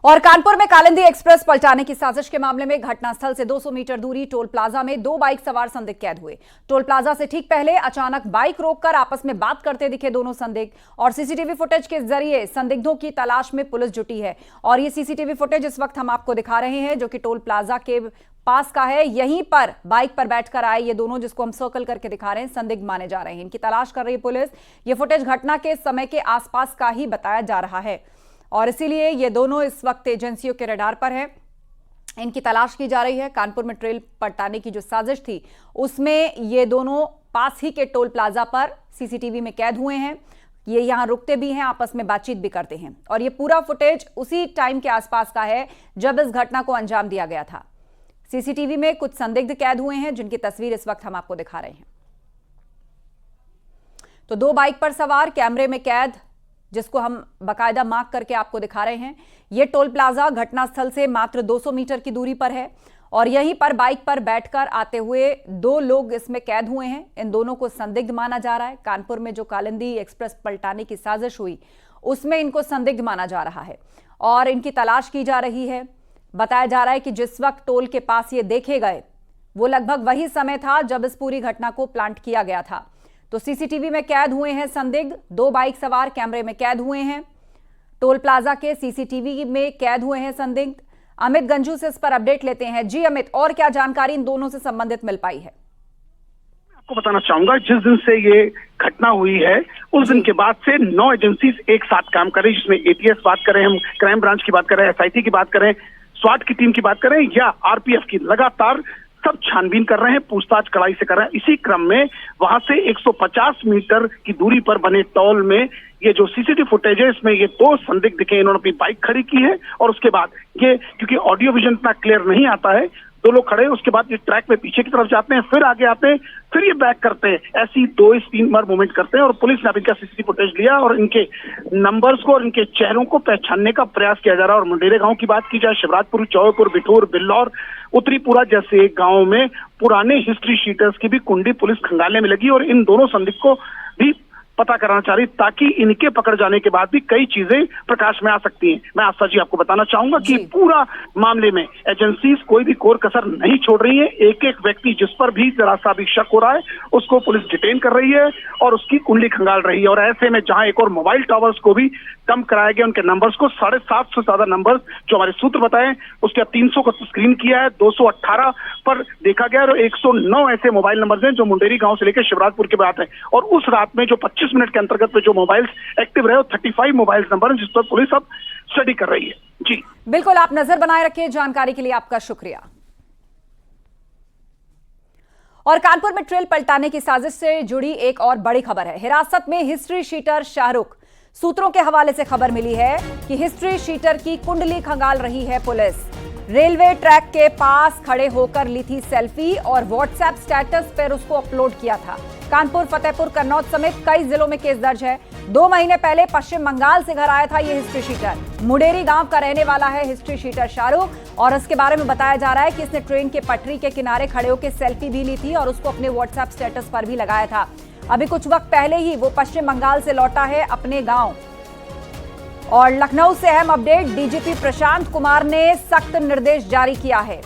और कानपुर में कालिंदी एक्सप्रेस पलटाने की साजिश के मामले में घटनास्थल से 200 मीटर दूरी टोल प्लाजा में दो बाइक सवार संदिग्ध कैद हुए। टोल प्लाजा से ठीक पहले अचानक बाइक रोककर आपस में बात करते दिखे दोनों संदिग्ध और सीसीटीवी फुटेज के जरिए संदिग्धों की तलाश में पुलिस जुटी है। और ये सीसीटीवी फुटेज इस वक्त हम आपको दिखा रहे हैं जो कि टोल प्लाजा के पास का है। यहीं पर बाइक पर बैठकर आए ये दोनों, जिसको हम सर्कल करके दिखा रहे हैं, संदिग्ध माने जा रहे हैं। इनकी तलाश कर रही है पुलिस। ये फुटेज घटना के समय के आसपास का ही बताया जा रहा है और इसीलिए ये दोनों इस वक्त एजेंसियों के रडार पर हैं। इनकी तलाश की जा रही है। कानपुर में ट्रेल पलटाने की जो साजिश थी उसमें ये दोनों पास ही के टोल प्लाजा पर सीसीटीवी में कैद हुए हैं। ये यहां रुकते भी हैं, आपस में बातचीत भी करते हैं और ये पूरा फुटेज उसी टाइम के आसपास का है जब इस घटना को अंजाम दिया गया था। सीसीटीवी में कुछ संदिग्ध कैद हुए हैं जिनकी तस्वीर इस वक्त हम आपको दिखा रहे हैं। तो दो बाइक पर सवार कैमरे में कैद, जिसको हम बाकायदा मार्क करके आपको दिखा रहे हैं। यह टोल प्लाजा घटनास्थल से मात्र 200 मीटर की दूरी पर है और यहीं पर बाइक पर बैठकर आते हुए दो लोग इसमें कैद हुए हैं। इन दोनों को संदिग्ध माना जा रहा है। कानपुर में जो कालिंदी एक्सप्रेस पलटाने की साजिश हुई उसमें इनको संदिग्ध माना जा रहा है और इनकी तलाश की जा रही है। बताया जा रहा है कि जिस वक्त टोल के पास ये देखे गए वो लगभग वही समय था जब इस पूरी घटना को प्लांट किया गया था। तो सीसीटीवी में कैद हुए हैं संदिग्ध, दो बाइक सवार कैमरे में कैद हुए हैं, टोल प्लाजा के सीसीटीवी में कैद हुए हैं संदिग्ध। अमित गंजू से इस पर अपडेट लेते हैं। जी अमित, और क्या जानकारी इन दोनों से संबंधित मिल पाई है? आपको बताना चाहूंगा, जिस दिन से ये घटना हुई है उस दिन के बाद से 9 एजेंसीज एक साथ काम कर रही है, जिसमें एटीएस बात करें, हम क्राइम ब्रांच की बात करें, एसआईटी की बात करें, स्वाट की टीम की बात करें या आरपीएफ की, लगातार सब छानबीन कर रहे हैं, पूछताछ कड़ाई से कर रहे हैं। इसी क्रम में वहां से 150 मीटर की दूरी पर बने टोल में ये जो सीसीटीवी फुटेज है इसमें ये दो संदिग्ध दिखे। इन्होंने अपनी बाइक खड़ी की है और उसके बाद ये, क्योंकि ऑडियो विजन इतना क्लियर नहीं आता है, दो लोग खड़े हैं, उसके बाद ये ट्रैक में पीछे की तरफ जाते हैं, फिर आगे आते हैं, फिर ये बैक करते हैं। ऐसी 2-3 बार मूवमेंट करते हैं और पुलिस ने अब इनका सीसीटीवी फुटेज लिया और इनके नंबर्स को और इनके चेहरों को पहचानने का प्रयास किया जा रहा है। और मुंडेरे गांव की बात की जाए, शिवराजपुर, चौबेपुर, बिठूर, बिल्लौर, उत्तरीपुरा जैसे गांव में पुराने हिस्ट्री शीटर्स की भी कुंडी पुलिस खंगालने में लगी और इन दोनों संदिग्ध को भी पता कराना चाह रही, ताकि इनके पकड़ जाने के बाद भी कई चीजें प्रकाश में आ सकती हैं। मैं आस्था जी आपको बताना चाहूंगा कि पूरा मामले में एजेंसीज कोई भी कोर कसर नहीं छोड़ रही है। एक एक व्यक्ति जिस पर भी जरा सा भी शक हो रहा है उसको पुलिस डिटेन कर रही है और उसकी कुंडली खंगाल रही है। और ऐसे में जहां एक और मोबाइल टावर्स को भी कम कराया गया, उनके नंबर्स को 750 से ज्यादा नंबर जो हमारे सूत्र बताए, उसके अब 300 को स्क्रीन किया है, 218 पर देखा गया और 109 ऐसे मोबाइल नंबर हैं जो मुंडेरी गांव से लेकर शिवराजपुर के बात है। और उस रात में जो 25 मिनट के अंतर्गत पे जो मोबाइल्स एक्टिव रहे, 35 मोबाइल नंबर है जिस पर पुलिस अब स्टडी कर रही है। जी बिल्कुल, आप नजर बनाए रखिए। जानकारी के लिए आपका शुक्रिया। और कानपुर में ट्रेल पलटाने की साजिश से जुड़ी एक और बड़ी खबर है। हिरासत में हिस्ट्री शीटर शाहरुख। सूत्रों के हवाले से खबर मिली है कि हिस्ट्री शीटर की कुंडली खंगाल रही है पुलिस। रेलवे ट्रैक के पास खड़े होकर ली थी सेल्फी और व्हाट्सएप स्टेटस पर उसको अपलोड किया था। कानपुर, फतेहपुर, कन्नौज समेत कई जिलों में केस दर्ज है। 2 महीने पहले पश्चिम बंगाल से घर आया था ये हिस्ट्री शीटर। मुंडेरी गांव का रहने वाला है हिस्ट्री शीटर शाहरुख और इसके बारे में बताया जा रहा है कि इसने ट्रेन के पटरी के किनारे खड़े होकर सेल्फी भी ली थी और उसको अपने व्हाट्सएप स्टेटस पर भी लगाया था। अभी कुछ वक्त पहले ही वो पश्चिम बंगाल से लौटा है अपने गांव। और लखनऊ से अहम अपडेट, डीजीपी प्रशांत कुमार ने सख्त निर्देश जारी किया है।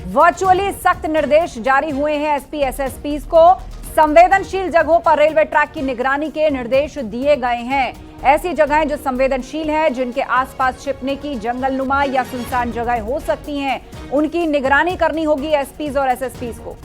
वर्चुअली सख्त निर्देश जारी हुए हैं एसपी एसएसपी को। संवेदनशील जगहों पर रेलवे ट्रैक की निगरानी के निर्देश दिए गए हैं। ऐसी जगहें जो संवेदनशील हैं, जिनके आसपास छिपने की जंगलनुमा या सुनसान जगह हो सकती हैं, उनकी निगरानी करनी होगी एसपीज और एसएसपीज को।